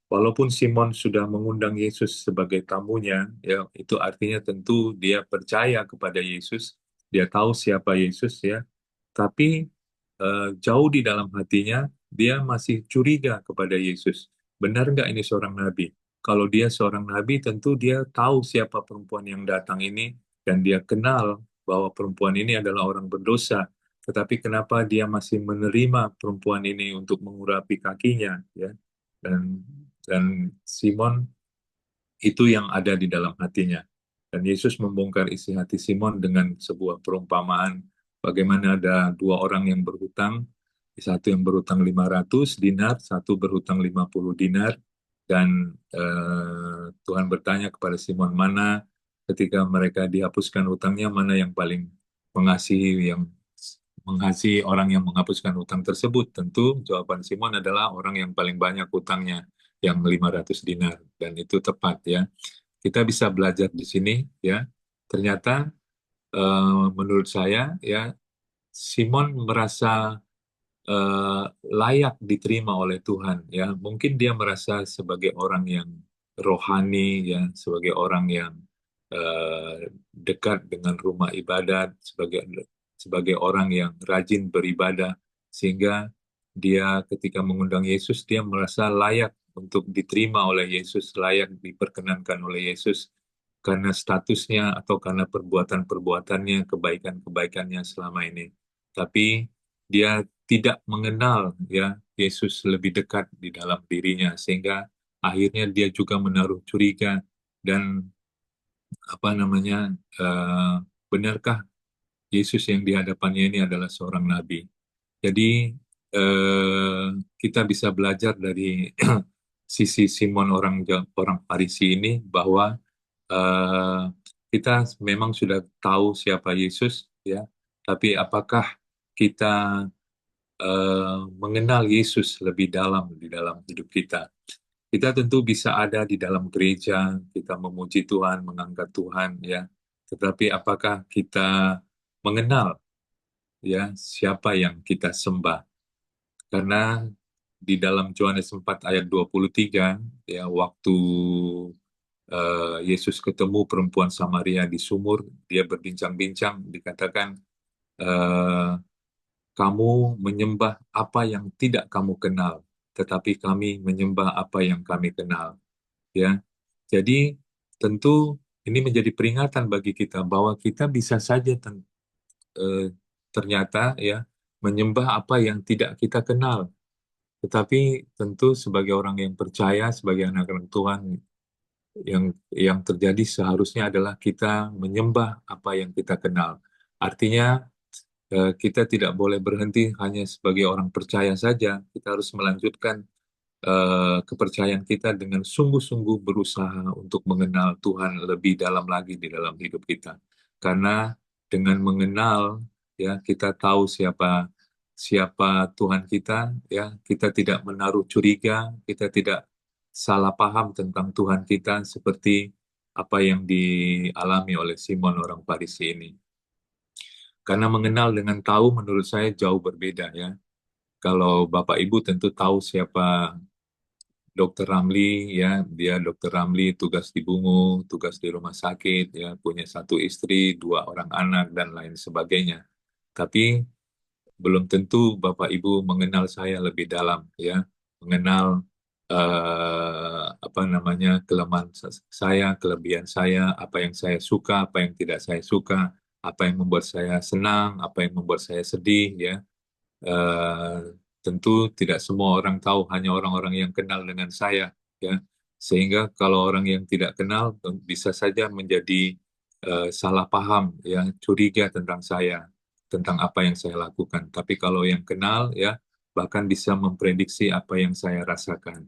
Walaupun Simon sudah mengundang Yesus sebagai tamunya, ya itu artinya tentu dia percaya kepada Yesus, dia tahu siapa Yesus ya, tapi jauh di dalam hatinya dia masih curiga kepada Yesus. Benar nggak ini seorang nabi? Kalau dia seorang nabi, tentu dia tahu siapa perempuan yang datang ini dan dia kenal bahwa perempuan ini adalah orang berdosa. Tetapi kenapa dia masih menerima perempuan ini untuk mengurapi kakinya, ya? Dan Simon itu yang ada di dalam hatinya. Dan Yesus membongkar isi hati Simon dengan sebuah perumpamaan bagaimana ada dua orang yang berhutang, satu yang berhutang 500 dinar, satu berhutang 50 dinar, dan Tuhan bertanya kepada Simon, mana ketika mereka dihapuskan hutangnya, mana yang paling mengasihi, yang mengasihi orang yang menghapuskan hutang tersebut. Tentu jawaban Simon adalah orang yang paling banyak hutangnya, yang 500 dinar. Dan itu tepat ya. Kita bisa belajar di sini ya. Ternyata menurut saya ya Simon merasa layak diterima oleh Tuhan ya. Mungkin dia merasa sebagai orang yang rohani ya, sebagai orang yang dekat dengan rumah ibadat, sebagai orang yang rajin beribadah, sehingga dia ketika mengundang Yesus dia merasa layak untuk diterima oleh Yesus, layak diperkenankan oleh Yesus karena statusnya atau karena perbuatan-perbuatannya, kebaikan-kebaikannya selama ini. Tapi dia tidak mengenal ya Yesus lebih dekat di dalam dirinya sehingga akhirnya dia juga menaruh curiga dan apa namanya benarkah Yesus yang di hadapannya ini adalah seorang nabi. Jadi kita bisa belajar dari sisi Simon orang Farisi ini bahwa eh, kita memang sudah tahu siapa Yesus ya, tapi apakah kita mengenal Yesus lebih dalam di dalam hidup kita? Kita tentu bisa ada di dalam gereja, kita memuji Tuhan, mengangkat Tuhan ya. Tetapi apakah kita mengenal ya siapa yang kita sembah? Karena di dalam Yohanes 4 ayat 23 ya waktu Yesus ketemu perempuan Samaria di sumur, dia berbincang-bincang, dikatakan eh, kamu menyembah apa yang tidak kamu kenal, tetapi kami menyembah apa yang kami kenal. Ya, jadi tentu ini menjadi peringatan bagi kita bahwa kita bisa saja eh, ternyata ya menyembah apa yang tidak kita kenal. Tetapi tentu sebagai orang yang percaya, sebagai anak-anak Tuhan, yang terjadi seharusnya adalah kita menyembah apa yang kita kenal. Artinya kita tidak boleh berhenti hanya sebagai orang percaya saja. Kita harus melanjutkan kepercayaan kita dengan sungguh-sungguh berusaha untuk mengenal Tuhan lebih dalam lagi di dalam hidup kita. Karena dengan mengenal ya kita tahu siapa siapa Tuhan kita ya, kita tidak menaruh curiga, kita tidak salah paham tentang Tuhan kita seperti apa yang dialami oleh Simon orang Farisi ini. Karena mengenal dengan tahu menurut saya jauh berbeda ya. Kalau Bapak Ibu tentu tahu siapa Dokter Ramli ya, dia Dokter Ramli tugas di Bungu, tugas di rumah sakit ya, punya satu istri, dua orang anak dan lain sebagainya. Tapi belum tentu Bapak Ibu mengenal saya lebih dalam ya, mengenal apa namanya, kelemahan saya, kelebihan saya, apa yang saya suka, apa yang tidak saya suka, apa yang membuat saya senang, apa yang membuat saya sedih, ya. Eh, Tentu tidak semua orang tahu, hanya orang-orang yang kenal dengan saya, ya. Sehingga kalau orang yang tidak kenal bisa saja menjadi salah paham, ya, curiga tentang saya, tentang apa yang saya lakukan. Tapi kalau yang kenal, ya, bahkan bisa memprediksi apa yang saya rasakan.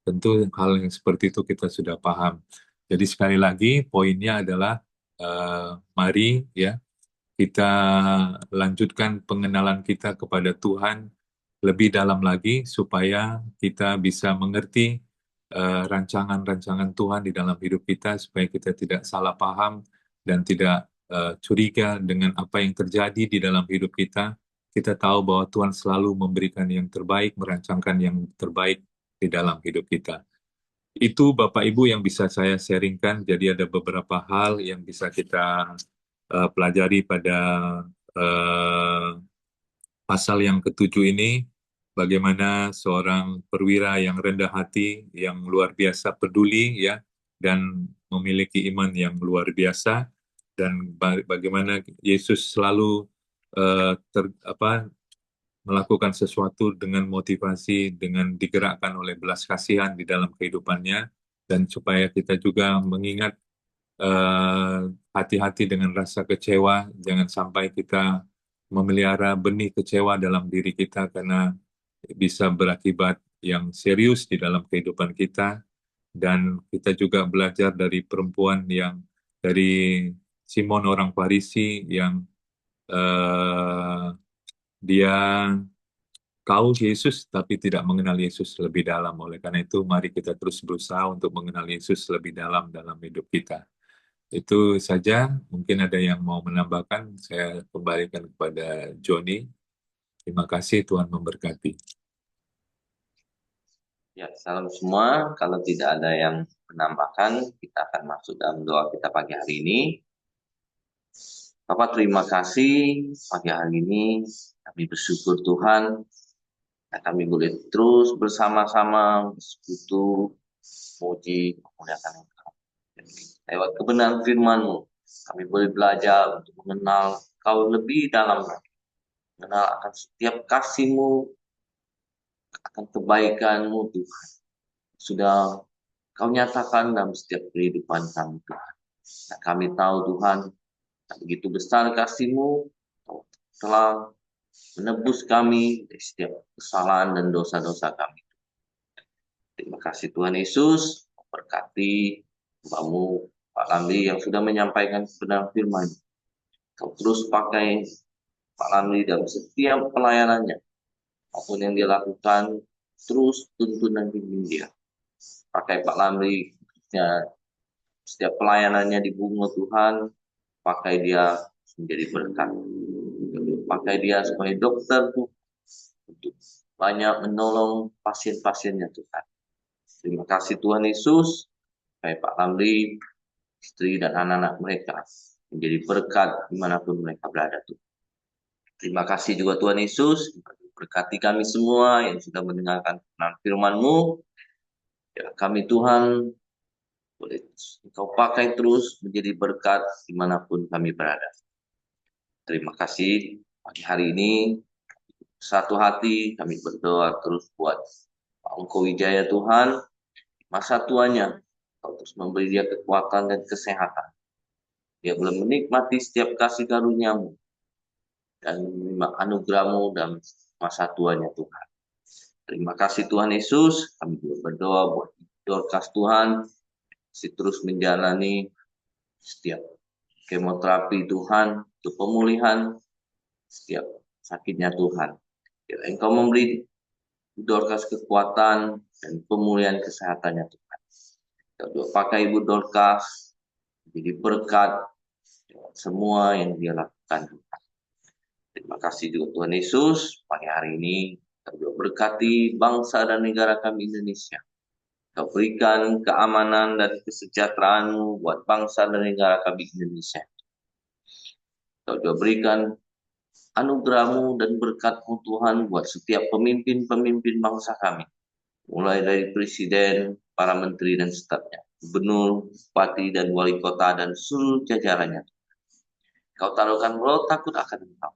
Tentu hal yang seperti itu kita sudah paham. Jadi sekali lagi poinnya adalah mari, ya, kita lanjutkan pengenalan kita kepada Tuhan lebih dalam lagi supaya kita bisa mengerti rancangan-rancangan Tuhan di dalam hidup kita, supaya kita tidak salah paham dan tidak curiga dengan apa yang terjadi di dalam hidup kita. Kita tahu bahwa Tuhan selalu memberikan yang terbaik, merancangkan yang terbaik di dalam hidup kita. Itu Bapak Ibu yang bisa saya sharingkan. Jadi ada beberapa hal yang bisa kita pelajari pada eh, pasal yang ketujuh ini. Bagaimana seorang perwira yang rendah hati, yang luar biasa peduli, ya, dan memiliki iman yang luar biasa, dan bagaimana Yesus selalu melakukan sesuatu dengan motivasi, dengan digerakkan oleh belas kasihan di dalam kehidupannya, dan supaya kita juga mengingat hati-hati dengan rasa kecewa, jangan sampai kita memelihara benih kecewa dalam diri kita karena bisa berakibat yang serius di dalam kehidupan kita, dan kita juga belajar dari perempuan yang dari Simon orang Farisi yang eh, dia tahu Yesus tapi tidak mengenal Yesus lebih dalam. Oleh karena itu, mari kita terus berusaha untuk mengenal Yesus lebih dalam dalam hidup kita. Itu saja, mungkin ada yang mau menambahkan, saya kembalikan kepada Joni. Terima kasih, Tuhan memberkati. Ya, salam semua. Kalau tidak ada yang menambahkan, kita akan masuk dalam doa kita pagi hari ini. Bapak, terima kasih pagi hari ini. Kami bersyukur Tuhan. Kami boleh terus bersama-sama bersekutu, memuji, memuliakan Engkau. Lewat kebenaran firman-Mu, kami boleh belajar untuk mengenal Kau lebih dalam lagi. Mengenal akan setiap kasih-Mu, akan kebaikan-Mu Tuhan. Sudah Kau nyatakan dalam setiap kehidupan kami Tuhan. Dan kami tahu Tuhan, begitu besar kasih-Mu, Kau telah menebus kami dari setiap kesalahan dan dosa-dosa kami. Terima kasih Tuhan Yesus, berkati hambamu Pak Lamli yang sudah menyampaikan kebenaran firman. Kau terus pakai Pak Lamli dalam setiap pelayanannya, apapun yang dia lakukan, terus tuntun dan bimbing dia. Pakai Pak Lamli, ya, setiap pelayanannya di Bungo Tuhan, pakai dia menjadi berkat. Pakai dia sebagai dokter Tuhan, untuk banyak menolong pasien-pasiennya Tuhan. Terima kasih Tuhan Yesus, supaya Pak Lamli, istri dan anak-anak mereka menjadi berkat dimanapun mereka berada Tuhan. Terima kasih juga Tuhan Yesus, berkati kami semua yang sudah mendengarkan firman-Mu. Ya, kami Tuhan, boleh Engkau pakai terus menjadi berkat dimanapun kami berada. Terima kasih pagi hari ini, satu hati kami berdoa terus buat Pak Ungko Wijaya Tuhan, masa tuanya, Kau terus memberi dia kekuatan dan kesehatan. Dia belum menikmati setiap kasih karunia-Mu dan menerima anugerah-Mu dalam masa tuanya Tuhan. Terima kasih Tuhan Yesus, kami berdoa buat Dorcas Tuhan, masih terus menjalani setiap kemoterapi Tuhan, untuk pemulihan setiap sakitnya Tuhan. Biar Engkau memberi Dorcas kekuatan dan pemulihan kesehatannya Tuhan. Kita pakai Ibu Dorcas jadi berkat semua yang dia lakukan Tuhan. Terima kasih juga Tuhan Yesus, pagi hari ini kita berkati bangsa dan negara kami Indonesia. Kau berikan keamanan dan kesejahteraan-Mu buat bangsa dan negara kami Indonesia. Kau juga berikan anugerah-Mu dan berkat-Mu Tuhan buat setiap pemimpin-pemimpin bangsa kami. mulai dari presiden, para menteri dan stafnya, gubernur, bupati dan wali kota dan seluruh jajarannya. Kau taruhkan roh takut akan Engkau,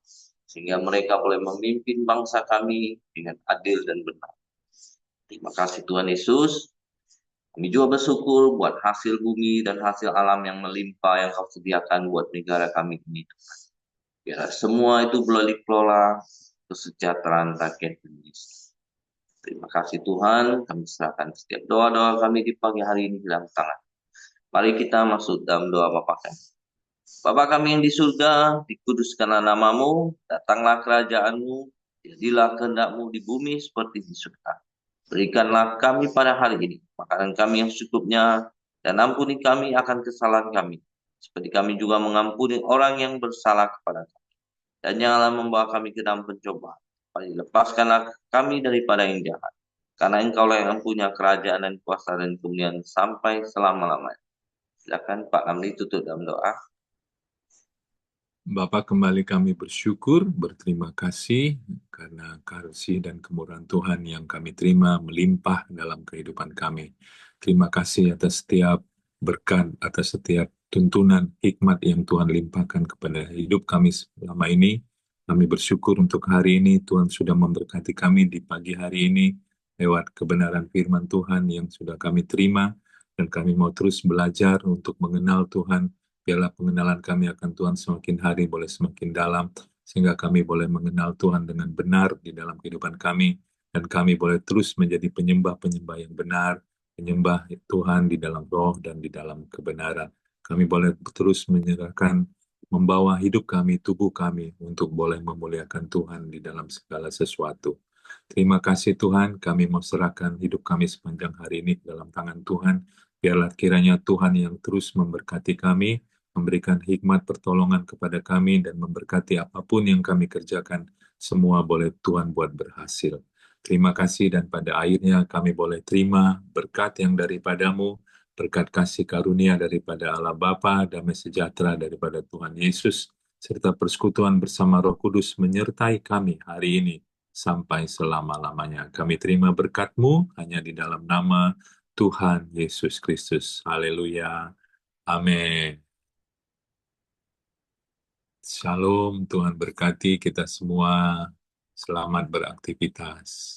sehingga mereka boleh memimpin bangsa kami dengan adil dan benar. Terima kasih Tuhan Yesus. Kami juga bersyukur buat hasil bumi dan hasil alam yang melimpah yang kau sediakan buat negara kami ini. Biar semua itu boleh dikelola kesejahteraan rakyat Indonesia. Terima kasih Tuhan, kami serahkan setiap doa-doa kami di pagi hari ini dalam tangan. Mari kita masuk dalam doa Bapa kami. Bapa kami yang di surga, dikuduskanlah namamu, datanglah kerajaanmu, jadilah kehendakmu di bumi seperti di surga. Berikanlah kami pada hari ini makanan kami yang secukupnya, dan ampuni kami akan kesalahan kami, seperti kami juga mengampuni orang yang bersalah kepada kami. Dan janganlah membawa kami ke dalam pencobaan, tapi lepaskanlah kami daripada yang jahat. Karena Engkaulah yang punya kerajaan dan kuasa dan kemuliaan sampai selama-lamanya. Silakan Pak Ramli tutup dalam doa. Bapak, kembali kami bersyukur, berterima kasih karena kasih dan kemurahan Tuhan yang kami terima melimpah dalam kehidupan kami. Terima kasih atas setiap berkat, atas setiap tuntunan hikmat yang Tuhan limpahkan kepada hidup kami selama ini. Kami bersyukur untuk hari ini Tuhan sudah memberkati kami di pagi hari ini lewat kebenaran firman Tuhan yang sudah kami terima, dan kami mau terus belajar untuk mengenal Tuhan. Biarlah pengenalan kami akan Tuhan semakin hari boleh semakin dalam, sehingga kami boleh mengenal Tuhan dengan benar di dalam kehidupan kami, dan kami boleh terus menjadi penyembah-penyembah yang benar, penyembah Tuhan di dalam roh dan di dalam kebenaran. Kami boleh terus menyerahkan, membawa hidup kami, tubuh kami, untuk boleh memuliakan Tuhan di dalam segala sesuatu. Terima kasih Tuhan, kami mau serahkan hidup kami sepanjang hari ini ke dalam tangan Tuhan. Biarlah kiranya Tuhan yang terus memberkati kami, memberikan hikmat pertolongan kepada kami, dan memberkati apapun yang kami kerjakan, semua boleh Tuhan buat berhasil. Terima kasih, dan pada akhirnya kami boleh terima berkat yang daripadamu, berkat kasih karunia daripada Allah Bapa, damai sejahtera daripada Tuhan Yesus, serta persekutuan bersama Roh Kudus menyertai kami hari ini sampai selama-lamanya. Kami terima berkat-Mu hanya di dalam nama Tuhan Yesus Kristus. Haleluya. Amin. Shalom, Tuhan berkati kita semua. Selamat beraktivitas.